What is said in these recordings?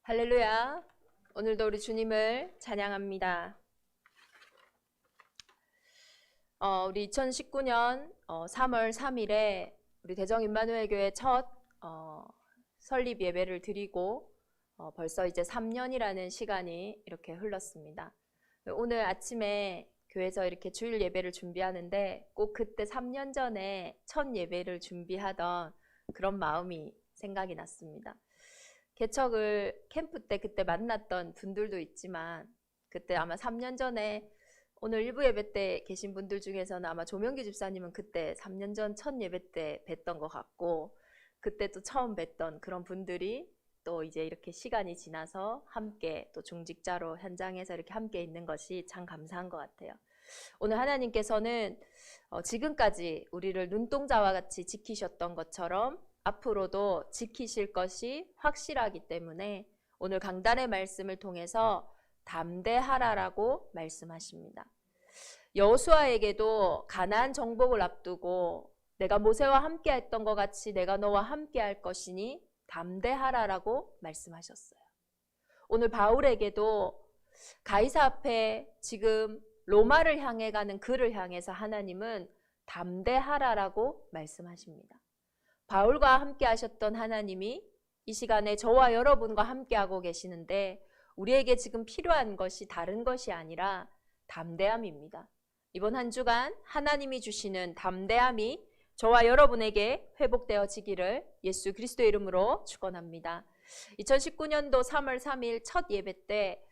할렐루야. 오늘도 우리 주님을 찬양합니다. 우리 2019년 3월 3일에 우리 대정 임마누엘 교회 첫 설립 예배를 드리고 벌써 이제 3년이라는 시간이 이렇게 흘렀습니다. 오늘 아침에 교회에서 이렇게 주일 예배를 준비하는데 꼭 그때 3년 전에 첫 예배를 준비하던 그런 마음이 생각이 났습니다. 개척을 캠프 때 그때 만났던 분들도 있지만 그때 아마 3년 전에 오늘 일부 예배 때 계신 분들 중에서는 아마 조명기 집사님은 그때 3년 전 첫 예배 때 뵀던 것 같고 그때 또 처음 뵀던 그런 분들이 또 이제 이렇게 시간이 지나서 함께 또 중직자로 현장에서 이렇게 함께 있는 것이 참 감사한 것 같아요. 오늘 하나님께서는 지금까지 우리를 눈동자와 같이 지키셨던 것처럼 앞으로도 지키실 것이 확실하기 때문에 오늘 강단의 말씀을 통해서 담대하라라고 말씀하십니다. 여호수아에게도 가나안 정복을 앞두고 내가 모세와 함께 했던 것 같이 내가 너와 함께 할 것이니 담대하라라고 말씀하셨어요. 오늘 바울에게도 가이사 앞에 지금 로마를 향해 가는 그를 향해서 하나님은 담대하라라고 말씀하십니다. 바울과 함께 하셨던 하나님이 이 시간에 저와 여러분과 함께하고 계시는데 우리에게 지금 필요한 것이 다른 것이 아니라 담대함입니다. 이번 한 주간 하나님이 주시는 담대함이 저와 여러분에게 회복되어지기를 예수 그리스도의 이름으로 축원합니다. 2019년도 3월 3일 첫 예배 때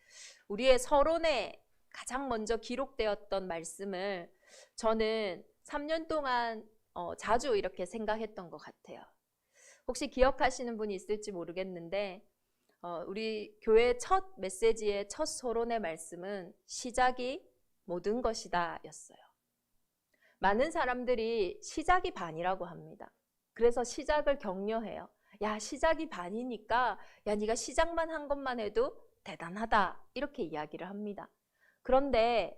우리의 서론에 가장 먼저 기록되었던 말씀을 저는 3년 동안 자주 이렇게 생각했던 것 같아요. 혹시 기억하시는 분이 있을지 모르겠는데 우리 교회 첫 메시지의 첫 서론의 말씀은 시작이 모든 것이다 였어요. 많은 사람들이 시작이 반이라고 합니다. 그래서 시작을 격려해요. 야, 시작이 반이니까 야, 네가 시작만 한 것만 해도 대단하다 이렇게 이야기를 합니다. 그런데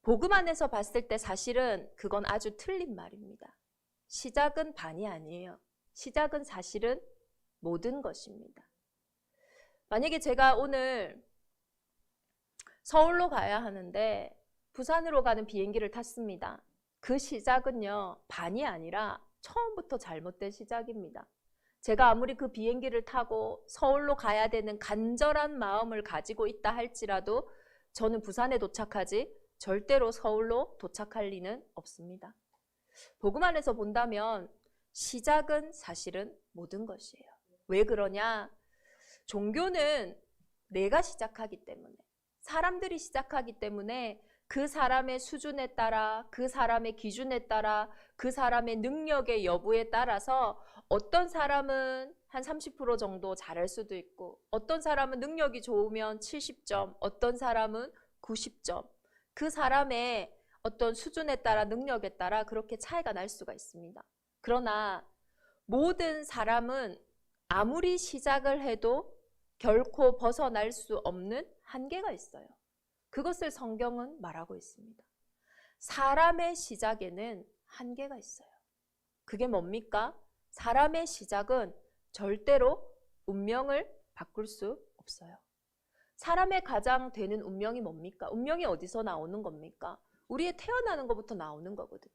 복음 안에서 봤을 때 사실은 그건 아주 틀린 말입니다. 시작은 반이 아니에요. 시작은 사실은 모든 것입니다. 만약에 제가 오늘 서울로 가야 하는데 부산으로 가는 비행기를 탔습니다. 그 시작은요, 반이 아니라 처음부터 잘못된 시작입니다. 제가 아무리 그 비행기를 타고 서울로 가야 되는 간절한 마음을 가지고 있다 할지라도 저는 부산에 도착하지 절대로 서울로 도착할 리는 없습니다. 복음 안에서 본다면 시작은 사실은 모든 것이에요. 왜 그러냐? 종교는 내가 시작하기 때문에, 사람들이 시작하기 때문에 그 사람의 수준에 따라, 그 사람의 기준에 따라, 그 사람의 능력의 여부에 따라서 어떤 사람은 한 30% 정도 잘할 수도 있고 어떤 사람은 능력이 좋으면 70점, 어떤 사람은 90점. 그 사람의 어떤 수준에 따라 능력에 따라 그렇게 차이가 날 수가 있습니다. 그러나 모든 사람은 아무리 시작을 해도 결코 벗어날 수 없는 한계가 있어요. 그것을 성경은 말하고 있습니다. 사람의 시작에는 한계가 있어요. 그게 뭡니까? 사람의 시작은 절대로 운명을 바꿀 수 없어요. 사람의 가장 되는 운명이 뭡니까? 운명이 어디서 나오는 겁니까? 우리의 태어나는 것부터 나오는 거거든요.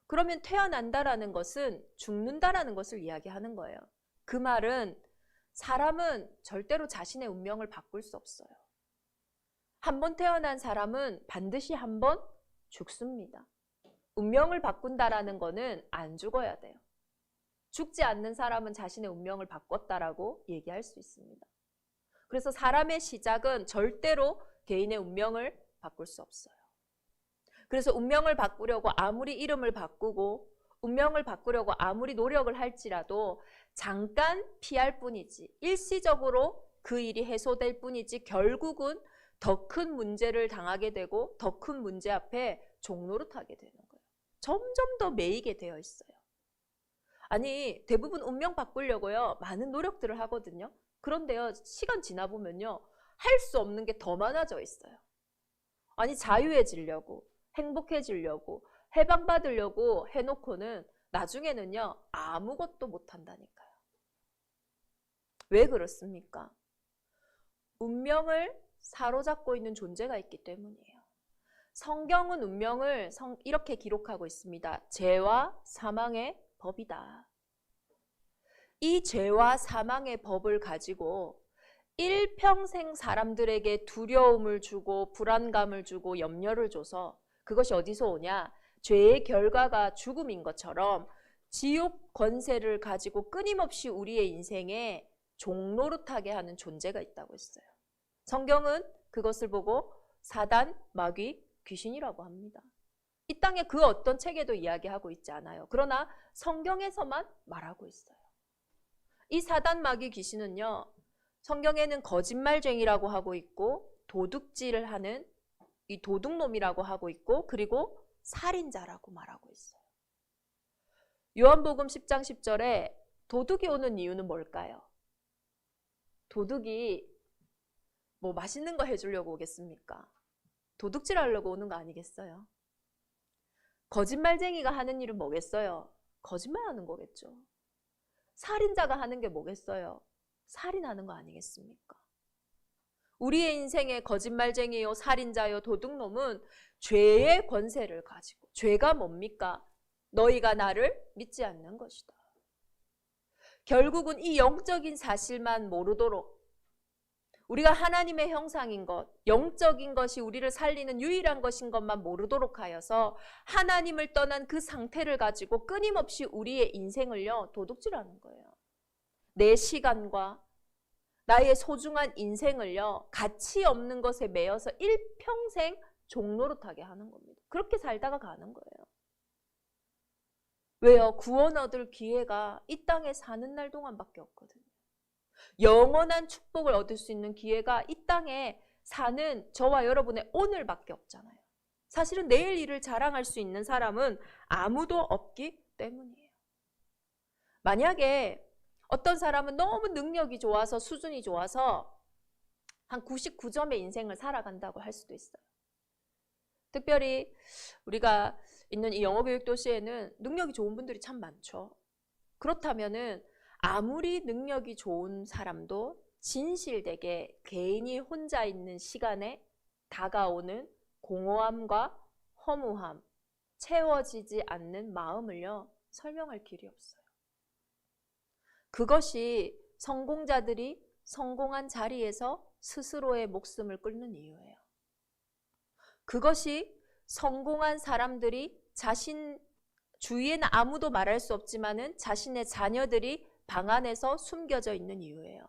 그러면 태어난다라는 것은 죽는다라는 것을 이야기하는 거예요. 그 말은 사람은 절대로 자신의 운명을 바꿀 수 없어요. 한 번 태어난 사람은 반드시 한 번 죽습니다. 운명을 바꾼다라는 거는 안 죽어야 돼요. 죽지 않는 사람은 자신의 운명을 바꿨다라고 얘기할 수 있습니다. 그래서 사람의 시작은 절대로 개인의 운명을 바꿀 수 없어요. 그래서 운명을 바꾸려고 아무리 이름을 바꾸고 운명을 바꾸려고 아무리 노력을 할지라도 잠깐 피할 뿐이지, 일시적으로 그 일이 해소될 뿐이지 결국은 더 큰 문제를 당하게 되고 더 큰 문제 앞에 종노릇하게 되는 거예요. 점점 더 매이게 되어 있어요. 아니, 대부분 운명 바꾸려고요 많은 노력들을 하거든요. 그런데요, 시간 지나 보면요 할 수 없는 게 더 많아져 있어요. 아니, 자유해지려고, 행복해지려고, 해방받으려고 해놓고는 나중에는요 아무것도 못한다니까요. 왜 그렇습니까? 운명을 사로잡고 있는 존재가 있기 때문이에요. 성경은 운명을 이렇게 기록하고 있습니다. 죄와 사망의 법이다. 이 죄와 사망의 법을 가지고 일평생 사람들에게 두려움을 주고 불안감을 주고 염려를 줘서 그것이 어디서 오냐? 죄의 결과가 죽음인 것처럼 지옥 권세를 가지고 끊임없이 우리의 인생에 종노릇하게 하는 존재가 있다고 했어요. 성경은 그것을 보고 사단, 마귀, 귀신이라고 합니다. 이 땅에 그 어떤 책에도 이야기하고 있지 않아요. 그러나 성경에서만 말하고 있어요. 이 사단, 마귀, 귀신은요, 성경에는 거짓말쟁이라고 하고 있고 도둑질을 하는 이 도둑놈이라고 하고 있고 그리고 살인자라고 말하고 있어요. 요한복음 10장 10절에 도둑이 오는 이유는 뭘까요? 도둑이 뭐 맛있는 거 해주려고 오겠습니까? 도둑질 하려고 오는 거 아니겠어요? 거짓말쟁이가 하는 일은 뭐겠어요? 거짓말하는 거겠죠. 살인자가 하는 게 뭐겠어요? 살인하는 거 아니겠습니까? 우리의 인생에 거짓말쟁이요, 살인자요, 도둑놈은 죄의 권세를 가지고, 죄가 뭡니까? 너희가 나를 믿지 않는 것이다. 결국은 이 영적인 사실만 모르도록 우리가 하나님의 형상인 것, 영적인 것이 우리를 살리는 유일한 것인 것만 모르도록 하여서 하나님을 떠난 그 상태를 가지고 끊임없이 우리의 인생을요, 도둑질하는 거예요. 내 시간과 나의 소중한 인생을요, 가치 없는 것에 매여서 일평생 종노릇하게 하는 겁니다. 그렇게 살다가 가는 거예요. 왜요? 구원 얻을 기회가 이 땅에 사는 날 동안밖에 없거든요. 영원한 축복을 얻을 수 있는 기회가 이 땅에 사는 저와 여러분의 오늘밖에 없잖아요. 사실은 내일 일을 자랑할 수 있는 사람은 아무도 없기 때문이에요. 만약에 어떤 사람은 너무 능력이 좋아서 수준이 좋아서 한 99점의 인생을 살아간다고 할 수도 있어요. 특별히 우리가 있는 이 영어교육 도시에는 능력이 좋은 분들이 참 많죠. 그렇다면은 아무리 능력이 좋은 사람도 진실되게 개인이 혼자 있는 시간에 다가오는 공허함과 허무함, 채워지지 않는 마음을요, 설명할 길이 없어요. 그것이 성공자들이 성공한 자리에서 스스로의 목숨을 끊는 이유예요. 그것이 성공한 사람들이 자신 주위에는 아무도 말할 수 없지만은 자신의 자녀들이 방 안에서 숨겨져 있는 이유예요.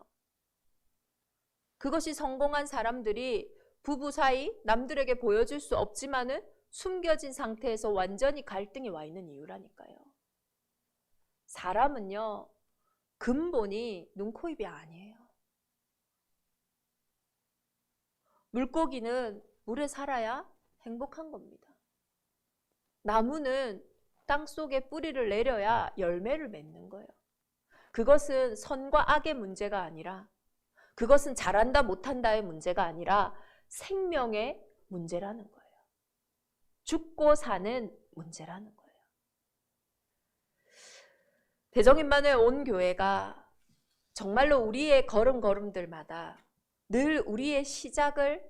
그것이 성공한 사람들이 부부 사이 남들에게 보여줄 수 없지만은 숨겨진 상태에서 완전히 갈등이 와 있는 이유라니까요. 사람은요, 근본이 눈, 코, 입이 아니에요. 물고기는 물에 살아야 행복한 겁니다. 나무는 땅 속에 뿌리를 내려야 열매를 맺는 거예요. 그것은 선과 악의 문제가 아니라, 그것은 잘한다 못한다의 문제가 아니라 생명의 문제라는 거예요. 죽고 사는 문제라는 거예요. 대정인만에 온 교회가 정말로 우리의 걸음걸음들마다 늘 우리의 시작을,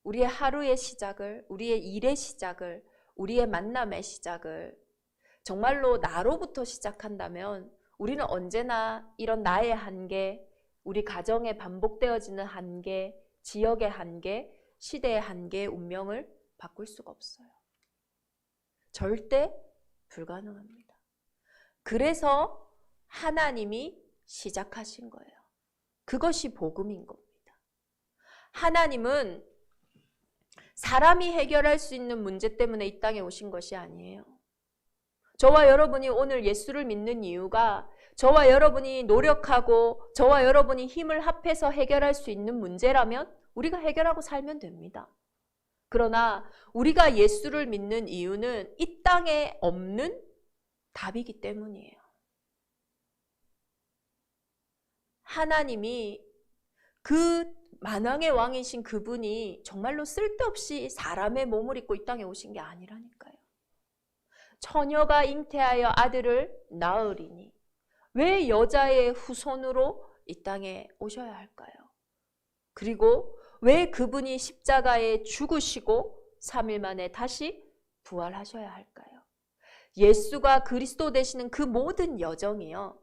우리의 하루의 시작을, 우리의 일의 시작을, 우리의 만남의 시작을 정말로 나로부터 시작한다면 우리는 언제나 이런 나의 한계, 우리 가정에 반복되어지는 한계, 지역의 한계, 시대의 한계, 운명을 바꿀 수가 없어요. 절대 불가능합니다. 그래서 하나님이 시작하신 거예요. 그것이 복음인 겁니다. 하나님은 사람이 해결할 수 있는 문제 때문에 이 땅에 오신 것이 아니에요. 저와 여러분이 오늘 예수를 믿는 이유가 저와 여러분이 노력하고 저와 여러분이 힘을 합해서 해결할 수 있는 문제라면 우리가 해결하고 살면 됩니다. 그러나 우리가 예수를 믿는 이유는 이 땅에 없는 답이기 때문이에요. 하나님이 그 만왕의 왕이신 그분이 정말로 쓸데없이 사람의 몸을 입고 이 땅에 오신 게 아니라니까요. 처녀가 잉태하여 아들을 낳으리니 왜 여자의 후손으로 이 땅에 오셔야 할까요? 그리고 왜 그분이 십자가에 죽으시고 3일 만에 다시 부활하셔야 할까요? 예수가 그리스도 되시는 그 모든 여정이요,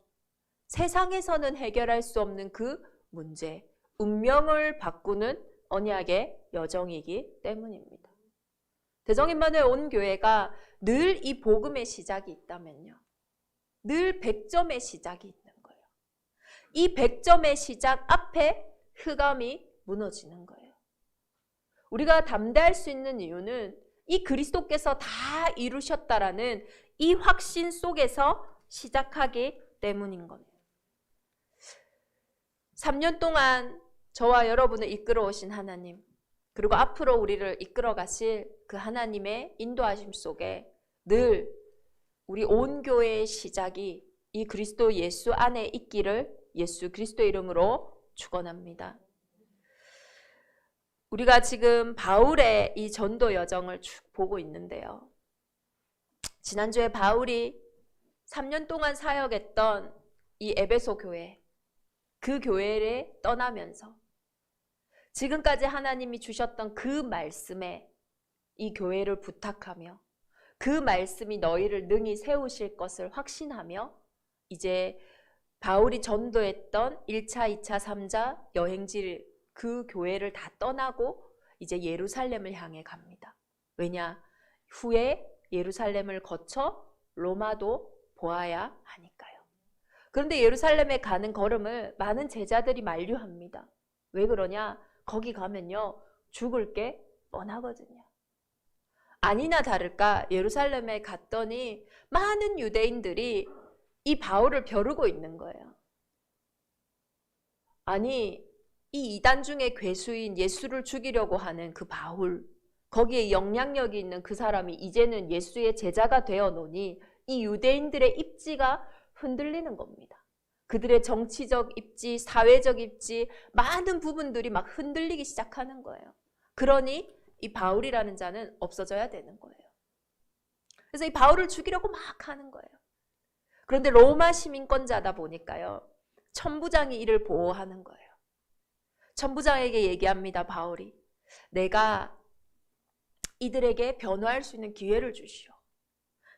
세상에서는 해결할 수 없는 그 문제, 운명을 바꾸는 언약의 여정이기 때문입니다. 대성인만의 온 교회가 늘 이 복음의 시작이 있다면요, 늘 100점의 시작이 있는 거예요. 이 100점의 시작 앞에 흑암이 무너지는 거예요. 우리가 담대할 수 있는 이유는 이 그리스도께서 다 이루셨다라는 이 확신 속에서 시작하기 때문인 겁니다. 3년 동안 저와 여러분을 이끌어 오신 하나님, 그리고 앞으로 우리를 이끌어 가실 그 하나님의 인도하심 속에 늘 우리 온 교회의 시작이 이 그리스도 예수 안에 있기를 예수 그리스도 이름으로 축원합니다. 우리가 지금 바울의 이 전도 여정을 쭉 보고 있는데요, 지난주에 바울이 3년 동안 사역했던 이 에베소 교회, 그 교회를 떠나면서 지금까지 하나님이 주셨던 그 말씀에 이 교회를 부탁하며 그 말씀이 너희를 능히 세우실 것을 확신하며 이제 바울이 전도했던 1차, 2차, 3차 여행지를 그 교회를 다 떠나고 이제 예루살렘을 향해 갑니다. 왜냐? 후에 예루살렘을 거쳐 로마도 보아야 하니까요. 그런데 예루살렘에 가는 걸음을 많은 제자들이 만류합니다. 왜 그러냐? 거기 가면요, 죽을 게 뻔하거든요. 아니나 다를까 예루살렘에 갔더니 많은 유대인들이 이 바울을 벼르고 있는 거예요. 아니, 이 이단 중에 괴수인 예수를 죽이려고 하는 그 바울, 거기에 영향력이 있는 그 사람이 이제는 예수의 제자가 되어 노니 이 유대인들의 입지가 흔들리는 겁니다. 그들의 정치적 입지, 사회적 입지, 많은 부분들이 막 흔들리기 시작하는 거예요. 그러니 이 바울이라는 자는 없어져야 되는 거예요. 그래서 이 바울을 죽이려고 막 하는 거예요. 그런데 로마 시민권자다 보니까요, 천부장이 이를 보호하는 거예요. 천부장에게 얘기합니다. 바울이, 내가 이들에게 변호할 수 있는 기회를 주시오.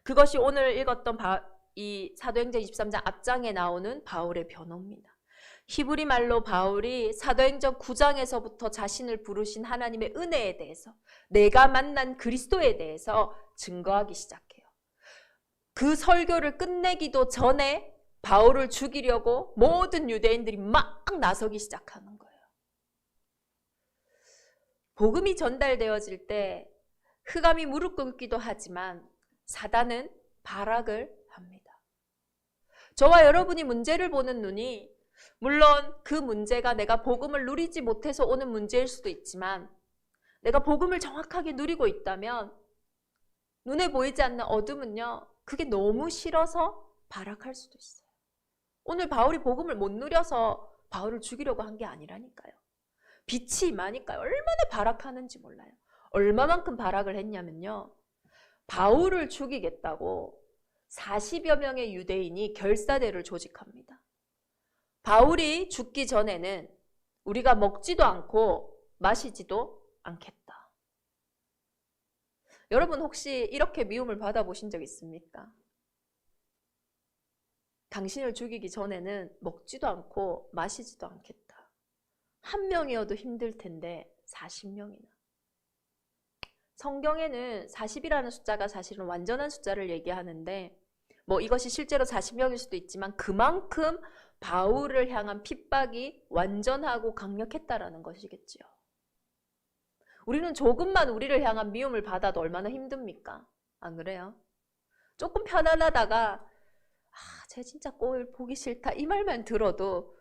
그것이 오늘 읽었던 이 사도행전 23장 앞장에 나오는 바울의 변호입니다. 히브리 말로 바울이 사도행전 9장에서부터 자신을 부르신 하나님의 은혜에 대해서, 내가 만난 그리스도에 대해서 증거하기 시작해요. 그 설교를 끝내기도 전에 바울을 죽이려고 모든 유대인들이 막 나서기 시작하는 거예요. 복음이 전달되어질 때 흑암이 무릎 꿇기도 하지만 사단은 발악을 합니다. 저와 여러분이 문제를 보는 눈이 물론 그 문제가 내가 복음을 누리지 못해서 오는 문제일 수도 있지만, 내가 복음을 정확하게 누리고 있다면 눈에 보이지 않는 어둠은요, 그게 너무 싫어서 발악할 수도 있어요. 오늘 바울이 복음을 못 누려서 바울을 죽이려고 한 게 아니라니까요. 빛이 임하니까요. 얼마나 발악하는지 몰라요. 얼마만큼 발악을 했냐면요, 바울을 죽이겠다고 40여 명의 유대인이 결사대를 조직합니다. 바울이 죽기 전에는 우리가 먹지도 않고 마시지도 않겠다. 여러분 혹시 이렇게 미움을 받아보신 적 있습니까? 당신을 죽이기 전에는 먹지도 않고 마시지도 않겠다. 한 명이어도 힘들 텐데 40명이나. 성경에는 40이라는 숫자가 사실은 완전한 숫자를 얘기하는데, 뭐 이것이 실제로 40명일 수도 있지만 그만큼 바울을 향한 핍박이 완전하고 강력했다라는 것이겠지요. 우리는 조금만 우리를 향한 미움을 받아도 얼마나 힘듭니까? 안 그래요? 조금 편안하다가 쟤 진짜 꼴 보기 싫다 이 말만 들어도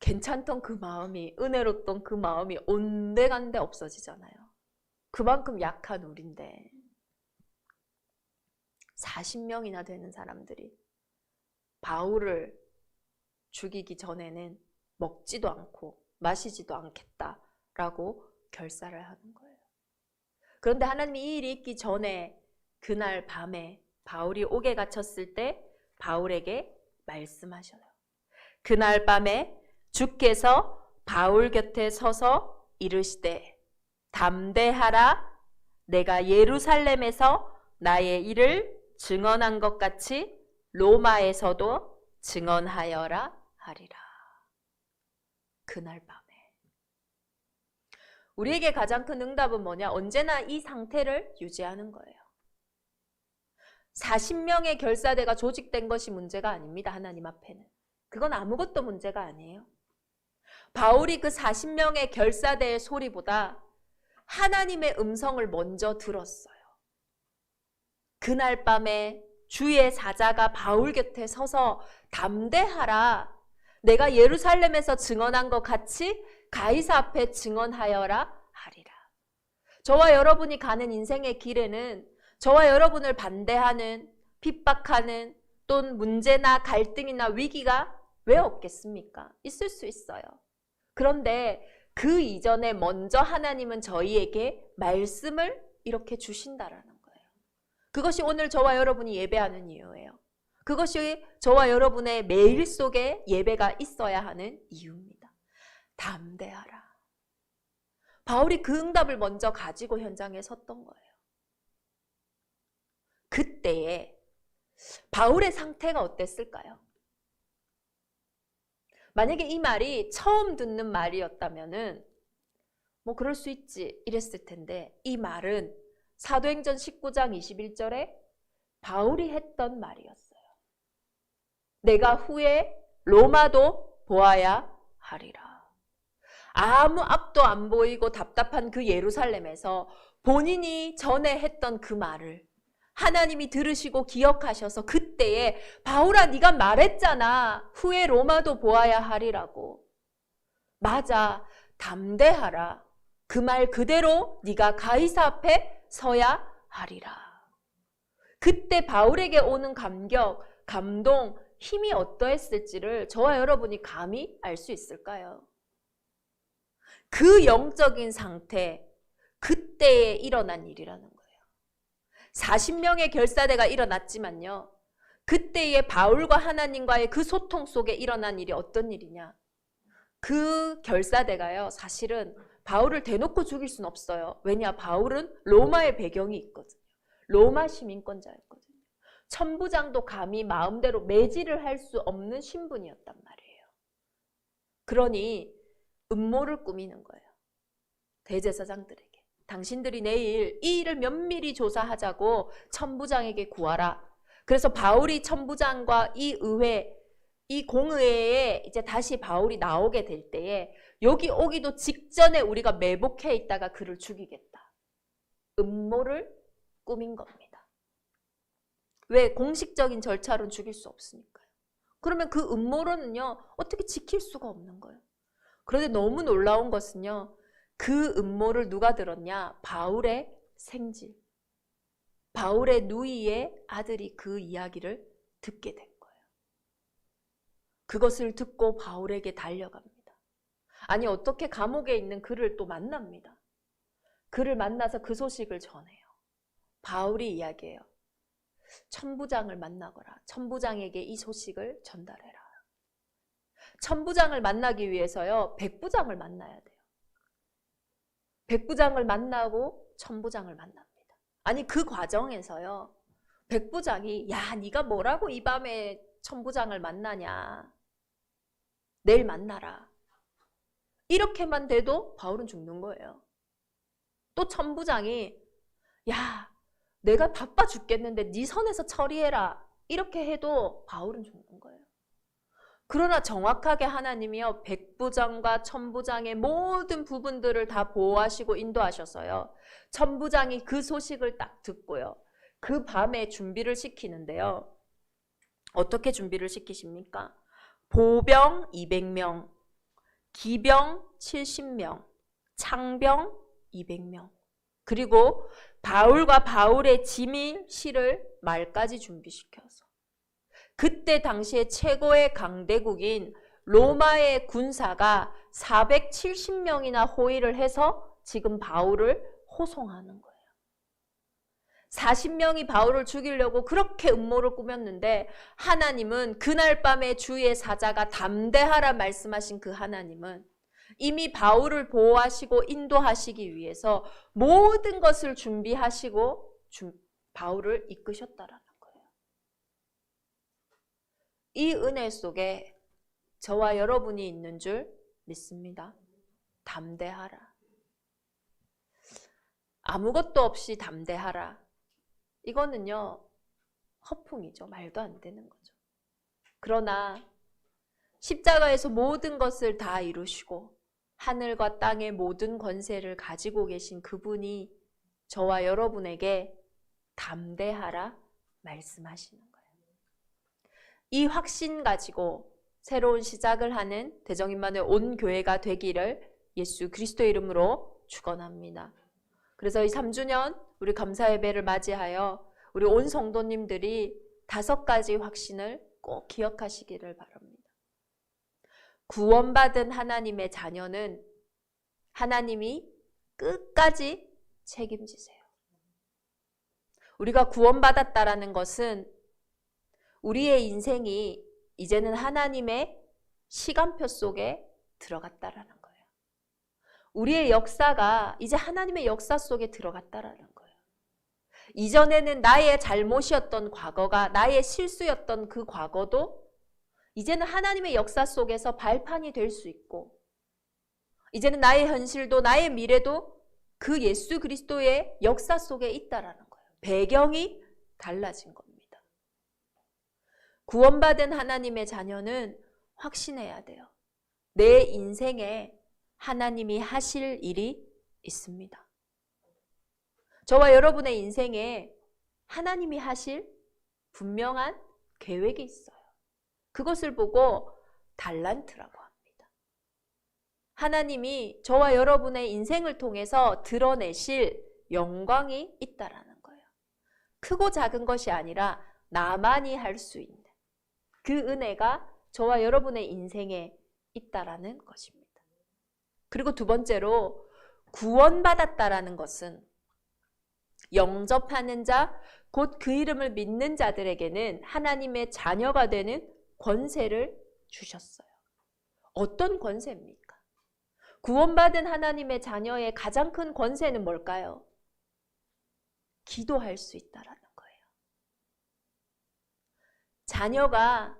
괜찮던 그 마음이, 은혜롭던 그 마음이 온데간데 없어지잖아요. 그만큼 약한 우리인데 40명이나 되는 사람들이 바울을 죽이기 전에는 먹지도 않고 마시지도 않겠다라고 결사를 하는 거예요. 그런데 하나님이 이 일이 있기 전에 그날 밤에 바울이 옥에 갇혔을 때 바울에게 말씀하셔요. 그날 밤에 주께서 바울 곁에 서서 이르시되 담대하라. 내가 예루살렘에서 나의 일을 증언한 것 같이 로마에서도 증언하여라 하리라. 그날 밤에 우리에게 가장 큰 응답은 뭐냐? 언제나 이 상태를 유지하는 거예요. 40명의 결사대가 조직된 것이 문제가 아닙니다. 하나님 앞에는. 그건 아무것도 문제가 아니에요. 바울이 그 40명의 결사대의 소리보다 하나님의 음성을 먼저 들었어요. 그날 밤에 주의 사자가 바울 곁에 서서 담대하라. 내가 예루살렘에서 증언한 것 같이 가이사 앞에 증언하여라 하리라. 저와 여러분이 가는 인생의 길에는 저와 여러분을 반대하는, 핍박하는, 또는 문제나 갈등이나 위기가 왜 없겠습니까? 있을 수 있어요. 그런데 그 이전에 먼저 하나님은 저희에게 말씀을 이렇게 주신다라는 거예요. 그것이 오늘 저와 여러분이 예배하는 이유예요. 그것이 저와 여러분의 매일 속에 예배가 있어야 하는 이유입니다. 담대하라. 바울이 그 응답을 먼저 가지고 현장에 섰던 거예요. 그때에 바울의 상태가 어땠을까요? 만약에 이 말이 처음 듣는 말이었다면은 뭐 그럴 수 있지 이랬을 텐데, 이 말은 사도행전 19장 21절에 바울이 했던 말이었어요. 내가 후에 로마도 보아야 하리라. 아무 앞도 안 보이고 답답한 그 예루살렘에서 본인이 전에 했던 그 말을 하나님이 들으시고 기억하셔서 그때에 바울아 네가 말했잖아. 후에 로마도 보아야 하리라고. 맞아. 담대하라. 그 말 그대로 네가 가이사 앞에 서야 하리라. 그때 바울에게 오는 감격, 감동, 힘이 어떠했을지를 저와 여러분이 감히 알 수 있을까요? 그 영적인 상태, 그때에 일어난 일이라는 거예요. 40명의 결사대가 일어났지만요. 그때의 바울과 하나님과의 그 소통 속에 일어난 일이 어떤 일이냐? 그 결사대가요, 사실은 바울을 대놓고 죽일 수는 없어요. 왜냐? 바울은 로마의 배경이 있거든요. 로마 시민권자였거든요. 천부장도 감히 마음대로 매질을 할 수 없는 신분이었단 말이에요. 그러니 음모를 꾸미는 거예요. 대제사장들에게. 당신들이 내일 이 일을 면밀히 조사하자고 천부장에게 구하라. 그래서 바울이 천부장과 이 의회, 이 공의회에 이제 다시 바울이 나오게 될 때에 여기 오기도 직전에 우리가 매복해 있다가 그를 죽이겠다. 음모를 꾸민 겁니다. 왜? 공식적인 절차로는 죽일 수 없으니까요. 그러면 그 음모론은요, 어떻게 지킬 수가 없는 거예요. 그런데 너무 놀라운 것은요, 그 음모를 누가 들었냐? 바울의 생질. 바울의 누이의 아들이 그 이야기를 듣게 된 거예요. 그것을 듣고 바울에게 달려갑니다. 아니, 어떻게 감옥에 있는 그를 또 만납니다. 그를 만나서 그 소식을 전해요. 바울이 이야기해요. 천부장을 만나거라. 천부장에게 이 소식을 전달해라. 천부장을 만나기 위해서요, 백부장을 만나야 돼요. 백부장을 만나고 천부장을 만납니다. 아니, 그 과정에서요, 백부장이 야, 네가 뭐라고 이 밤에 천부장을 만나냐. 내일 만나라. 이렇게만 돼도 바울은 죽는 거예요. 또 천부장이 야, 내가 바빠 죽겠는데 네 선에서 처리해라. 이렇게 해도 바울은 죽는 거예요. 그러나 정확하게 하나님이요, 백부장과 천부장의 모든 부분들을 다 보호하시고 인도하셔서요, 천부장이 그 소식을 딱 듣고요, 그 밤에 준비를 시키는데요. 어떻게 준비를 시키십니까? 보병 200명, 기병 70명, 창병 200명, 그리고 바울과 바울의 지민, 실을 말까지 준비시켜서 그때 당시에 최고의 강대국인 로마의 군사가 470명이나 호위를 해서 지금 바울을 호송하는 거예요. 40명이 바울을 죽이려고 그렇게 음모를 꾸몄는데, 하나님은 그날 밤에 주의 사자가 담대하라 말씀하신 그 하나님은 이미 바울을 보호하시고 인도하시기 위해서 모든 것을 준비하시고 바울을 이끄셨다라는 거예요. 이 은혜 속에 저와 여러분이 있는 줄 믿습니다. 담대하라. 아무것도 없이 담대하라. 이거는요, 허풍이죠. 말도 안 되는 거죠. 그러나 십자가에서 모든 것을 다 이루시고 하늘과 땅의 모든 권세를 가지고 계신 그분이 저와 여러분에게 담대하라 말씀하시는 거예요. 이 확신 가지고 새로운 시작을 하는 대정인만의 온 교회가 되기를 예수 그리스도의 이름으로 축원합니다. 그래서 이 3주년 우리 감사 예배를 맞이하여 우리 온 성도님들이 5가지 확신을 꼭 기억하시기를 바랍니다. 구원받은 하나님의 자녀는 하나님이 끝까지 책임지세요. 우리가 구원받았다라는 것은 우리의 인생이 이제는 하나님의 시간표 속에 들어갔다라는 거예요. 우리의 역사가 이제 하나님의 역사 속에 들어갔다라는 거예요. 이전에는 나의 잘못이었던 과거가, 나의 실수였던 그 과거도 이제는 하나님의 역사 속에서 발판이 될 수 있고, 이제는 나의 현실도 나의 미래도 그 예수 그리스도의 역사 속에 있다라는 거예요. 배경이 달라진 겁니다. 구원받은 하나님의 자녀는 확신해야 돼요. 내 인생에 하나님이 하실 일이 있습니다. 저와 여러분의 인생에 하나님이 하실 분명한 계획이 있어요. 그것을 보고 달란트라고 합니다. 하나님이 저와 여러분의 인생을 통해서 드러내실 영광이 있다라는 거예요. 크고 작은 것이 아니라 나만이 할 수 있는 그 은혜가 저와 여러분의 인생에 있다라는 것입니다. 그리고 두 번째로 구원받았다라는 것은 영접하는 자, 곧 그 이름을 믿는 자들에게는 하나님의 자녀가 되는 권세를 주셨어요. 어떤 권세입니까? 구원받은 하나님의 자녀의 가장 큰 권세는 뭘까요? 기도할 수 있다라는 거예요. 자녀가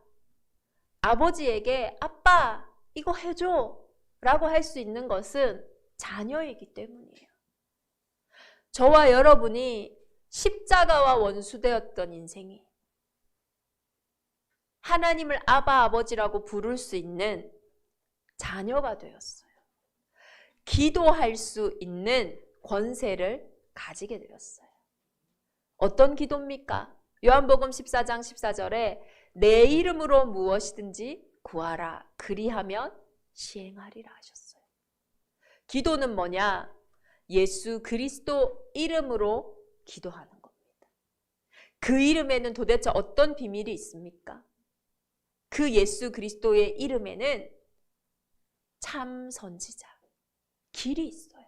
아버지에게 아빠 이거 해줘 라고 할 수 있는 것은 자녀이기 때문이에요. 저와 여러분이 십자가와 원수되었던 인생이 하나님을 아바 아버지라고 부를 수 있는 자녀가 되었어요. 기도할 수 있는 권세를 가지게 되었어요. 어떤 기도입니까? 요한복음 14장 14절에 내 이름으로 무엇이든지 구하라 그리하면 시행하리라 하셨어요. 기도는 뭐냐? 예수 그리스도 이름으로 기도하는 겁니다. 그 이름에는 도대체 어떤 비밀이 있습니까? 그 예수 그리스도의 이름에는 참 선지자, 길이 있어요.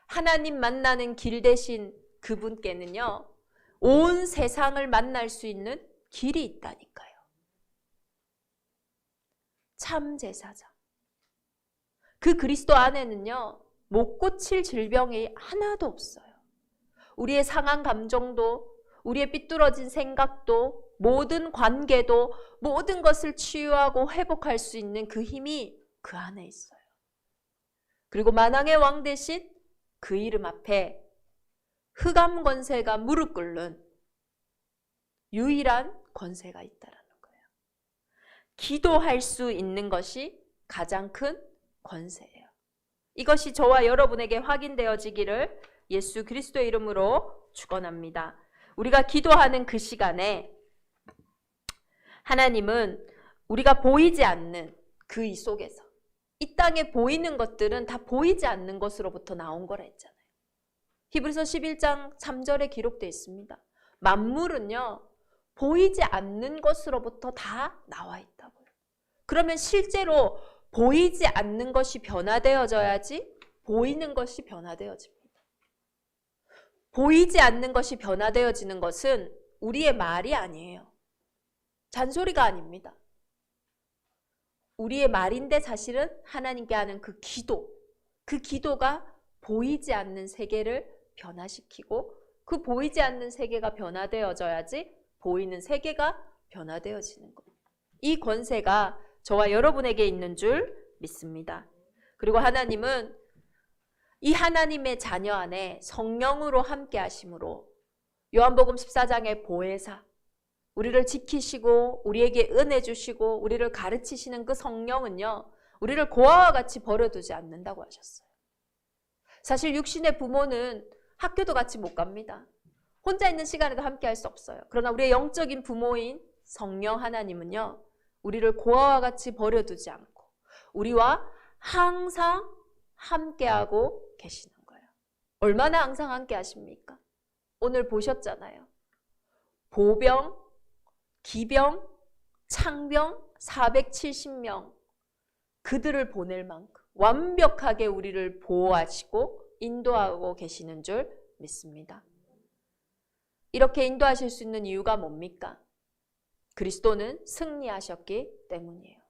하나님 만나는 길 대신 그분께는요, 온 세상을 만날 수 있는 길이 있다니까요. 참 제사장. 그 그리스도 안에는요, 못 고칠 질병이 하나도 없어요. 우리의 상한 감정도, 우리의 삐뚤어진 생각도, 모든 관계도, 모든 것을 치유하고 회복할 수 있는 그 힘이 그 안에 있어요. 그리고 만왕의 왕 대신 그 이름 앞에 흑암 권세가 무릎 꿇는 유일한 권세가 있다라는 거예요. 기도할 수 있는 것이 가장 큰 권세예요. 이것이 저와 여러분에게 확인되어지기를 예수 그리스도의 이름으로 축원합니다. 우리가 기도하는 그 시간에 하나님은 우리가 보이지 않는 그 이 속에서, 이 땅에 보이는 것들은 다 보이지 않는 것으로부터 나온 거라 했잖아요. 히브리서 11장 3절에 기록되어 있습니다. 만물은요, 보이지 않는 것으로부터 다 나와 있다고요. 그러면 실제로 보이지 않는 것이 변화되어져야지 보이는 것이 변화되어집니다. 보이지 않는 것이 변화되어지는 것은 우리의 말이 아니에요. 잔소리가 아닙니다. 우리의 말인데 사실은 하나님께 하는 그 기도가 보이지 않는 세계를 변화시키고 그 보이지 않는 세계가 변화되어져야지 보이는 세계가 변화되어지는 겁니다. 이 권세가 저와 여러분에게 있는 줄 믿습니다. 그리고 하나님은 이 하나님의 자녀 안에 성령으로 함께 하심으로 요한복음 14장의 보혜사, 우리를 지키시고 우리에게 은혜 주시고 우리를 가르치시는 그 성령은요, 우리를 고아와 같이 버려두지 않는다고 하셨어요. 사실 육신의 부모는 학교도 같이 못 갑니다. 혼자 있는 시간에도 함께 할 수 없어요. 그러나 우리의 영적인 부모인 성령 하나님은요, 우리를 고아와 같이 버려두지 않고 우리와 항상 함께하고 계시는 거예요. 얼마나 항상 함께 하십니까? 오늘 보셨잖아요. 보병, 기병, 창병 470명 그들을 보낼 만큼 완벽하게 우리를 보호하시고 인도하고 계시는 줄 믿습니다. 이렇게 인도하실 수 있는 이유가 뭡니까? 그리스도는 승리하셨기 때문이에요.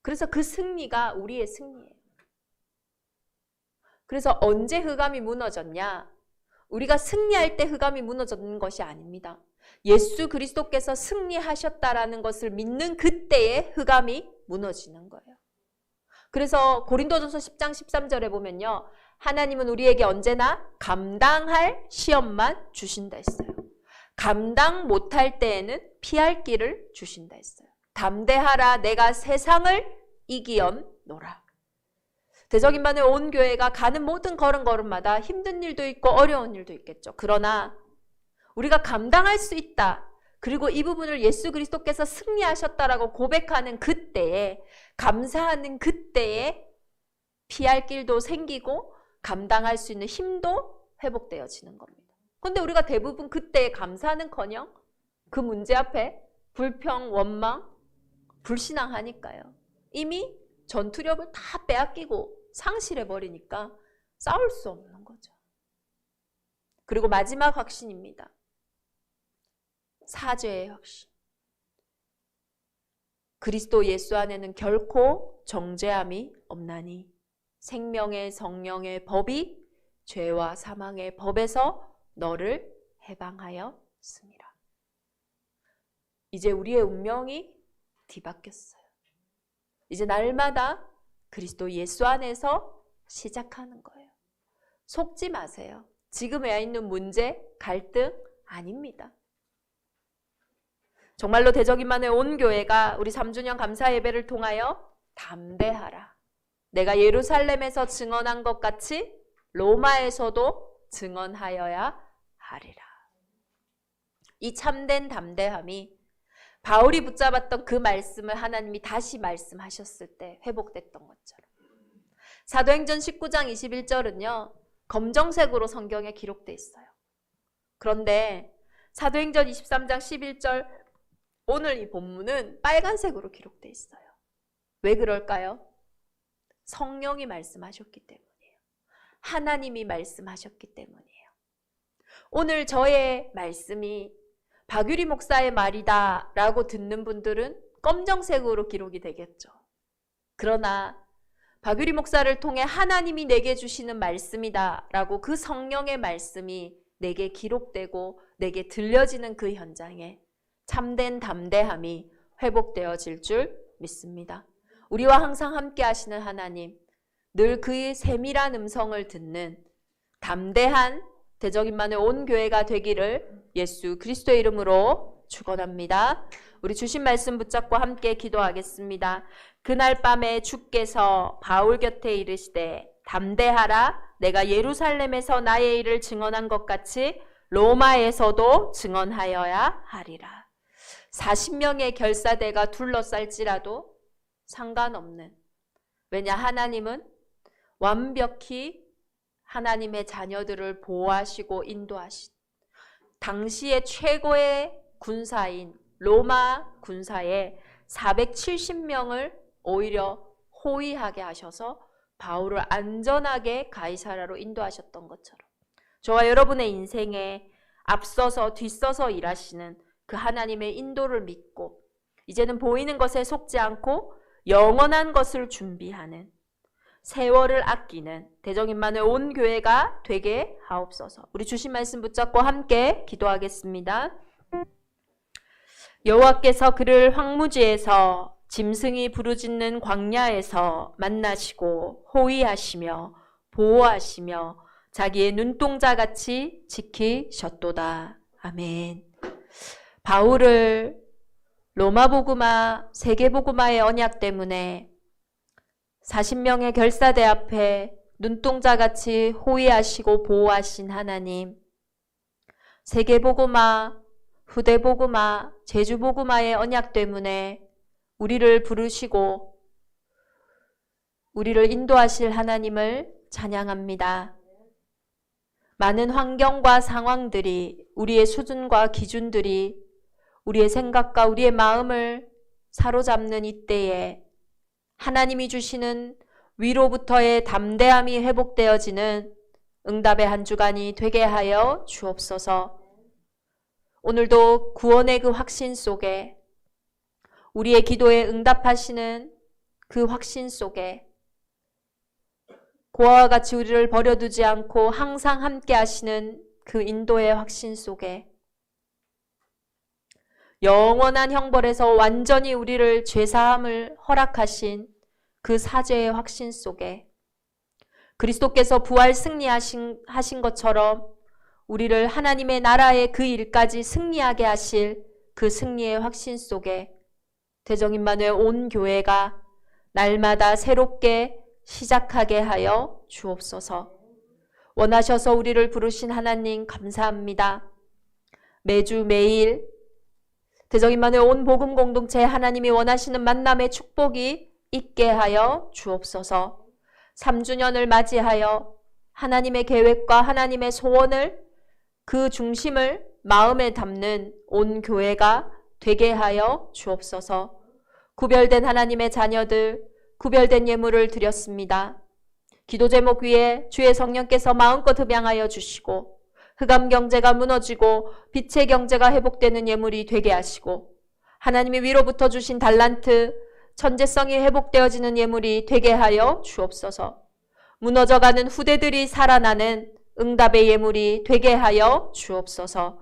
그래서 그 승리가 우리의 승리예요. 그래서 언제 흑암이 무너졌냐? 우리가 승리할 때 흑암이 무너졌는 것이 아닙니다. 예수 그리스도께서 승리하셨다라는 것을 믿는 그때에 흑암이 무너지는 거예요. 그래서 고린도전서 10장 13절에 보면요, 하나님은 우리에게 언제나 감당할 시험만 주신다 했어요. 감당 못할 때에는 피할 길을 주신다 했어요. 담대하라, 내가 세상을 이기었노라. 대적임반의 온 교회가 가는 모든 걸음걸음마다 힘든 일도 있고 어려운 일도 있겠죠. 그러나 우리가 감당할 수 있다. 그리고 이 부분을 예수 그리스도께서 승리하셨다라고 고백하는 그때에, 감사하는 그때에 피할 길도 생기고 감당할 수 있는 힘도 회복되어지는 겁니다. 그런데 우리가 대부분 그때에 감사하는커녕 그 문제 앞에 불평, 원망, 불신앙하니까요. 이미 전투력을 다 빼앗기고 상실해버리니까 싸울 수 없는 거죠. 그리고 마지막 확신입니다. 사죄의 확신. 그리스도 예수 안에는 결코 정죄함이 없나니 생명의 성령의 법이 죄와 사망의 법에서 너를 해방하였습니다. 이제 우리의 운명이 뒤바뀌었어요. 이제 날마다 그리스도 예수 안에서 시작하는 거예요. 속지 마세요. 지금에 있는 문제, 갈등 아닙니다. 정말로 대적임반의 온 교회가 우리 3주년 감사 예배를 통하여 담대하라. 내가 예루살렘에서 증언한 것 같이 로마에서도 증언하여야 하리라. 이 참된 담대함이 바울이 붙잡았던 그 말씀을 하나님이 다시 말씀하셨을 때 회복됐던 것처럼. 사도행전 19장 21절은요. 검정색으로 성경에 기록되어 있어요. 그런데 사도행전 23장 11절 오늘 이 본문은 빨간색으로 기록되어 있어요. 왜 그럴까요? 성령이 말씀하셨기 때문이에요. 하나님이 말씀하셨기 때문이에요. 오늘 저의 말씀이 박유리 목사의 말이다 라고 듣는 분들은 검정색으로 기록이 되겠죠. 그러나 박유리 목사를 통해 하나님이 내게 주시는 말씀이다 라고 그 성령의 말씀이 내게 기록되고 내게 들려지는 그 현장에 참된 담대함이 회복되어질 줄 믿습니다. 우리와 항상 함께 하시는 하나님, 늘 그의 세밀한 음성을 듣는 담대한 대적임반의 온 교회가 되기를 예수 그리스도의 이름으로 축원합니다. 우리 주신 말씀 붙잡고 함께 기도하겠습니다. 그날 밤에 주께서 바울 곁에 이르시되 담대하라, 내가 예루살렘에서 나의 일을 증언한 것 같이 로마에서도 증언하여야 하리라. 40명의 결사대가 둘러쌀지라도 상관없는, 왜냐 하나님은 완벽히 하나님의 자녀들을 보호하시고 인도하신 당시의 최고의 군사인 로마 군사의 470명을 오히려 호위하게 하셔서 바울을 안전하게 가이사랴로 인도하셨던 것처럼 저와 여러분의 인생에 앞서서 뒤서서 일하시는 그 하나님의 인도를 믿고 이제는 보이는 것에 속지 않고 영원한 것을 준비하는, 세월을 아끼는 대정임마누엘 온 교회가 되게 하옵소서. 우리 주신 말씀 붙잡고 함께 기도하겠습니다. 여호와께서 그를 황무지에서 짐승이 부르짖는 광야에서 만나시고 호위하시며 보호하시며 자기의 눈동자같이 지키셨도다. 아멘. 바울을 로마복음화, 세계복음화의 언약 때문에 40명의 결사대 앞에 눈동자같이 호위하시고 보호하신 하나님, 세계복음화, 후대복음화, 제주복음화의 언약 때문에 우리를 부르시고 우리를 인도하실 하나님을 찬양합니다. 많은 환경과 상황들이, 우리의 수준과 기준들이 우리의 생각과 우리의 마음을 사로잡는 이때에 하나님이 주시는 위로부터의 담대함이 회복되어지는 응답의 한 주간이 되게 하여 주옵소서. 오늘도 구원의 그 확신 속에, 우리의 기도에 응답하시는 그 확신 속에 고아와 같이 우리를 버려두지 않고 항상 함께 하시는 그 인도의 확신 속에 영원한 형벌에서 완전히 우리를 죄사함을 허락하신 그 사죄의 확신 속에 그리스도께서 부활 승리하신 것처럼 우리를 하나님의 나라의 그 일까지 승리하게 하실 그 승리의 확신 속에 대정임마누엘 온 교회가 날마다 새롭게 시작하게 하여 주옵소서. 원하셔서 우리를 부르신 하나님 감사합니다. 매주 매일 대정임마누엘 온 복음 공동체 하나님이 원하시는 만남의 축복이 있게 하여 주옵소서. 3주년을 맞이하여 하나님의 계획과 하나님의 소원을, 그 중심을 마음에 담는 온 교회가 되게 하여 주옵소서. 구별된 하나님의 자녀들, 구별된 예물을 드렸습니다. 기도 제목 위에 주의 성령께서 마음껏 흡양하여 주시고 흑암 경제가 무너지고 빛의 경제가 회복되는 예물이 되게 하시고 하나님이 위로부터 주신 달란트, 천재성이 회복되어지는 예물이 되게 하여 주옵소서. 무너져가는 후대들이 살아나는 응답의 예물이 되게 하여 주옵소서.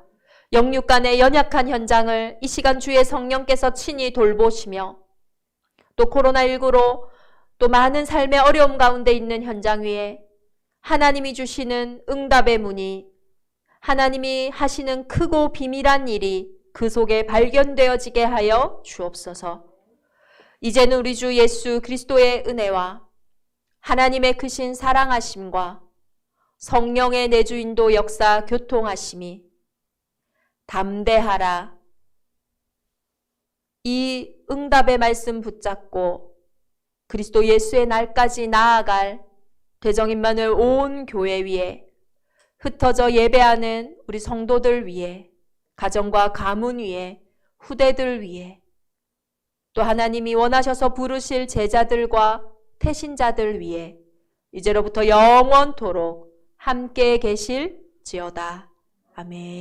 영육 간의 연약한 현장을 이 시간 주의 성령께서 친히 돌보시며 또 코로나19로 또 많은 삶의 어려움 가운데 있는 현장 위에 하나님이 주시는 응답의 문이, 하나님이 하시는 크고 비밀한 일이 그 속에 발견되어지게 하여 주옵소서. 이제는 우리 주 예수 그리스도의 은혜와 하나님의 크신 사랑하심과 성령의 내주인도 역사 교통하심이 담대하라, 이 응답의 말씀 붙잡고 그리스도 예수의 날까지 나아갈 대정임마누엘 온 교회 위에, 흩어져 예배하는 우리 성도들 위에, 가정과 가문 위에, 후대들 위에, 또 하나님이 원하셔서 부르실 제자들과 태신자들 위에 이제로부터 영원토록 함께 계실지어다. 아멘.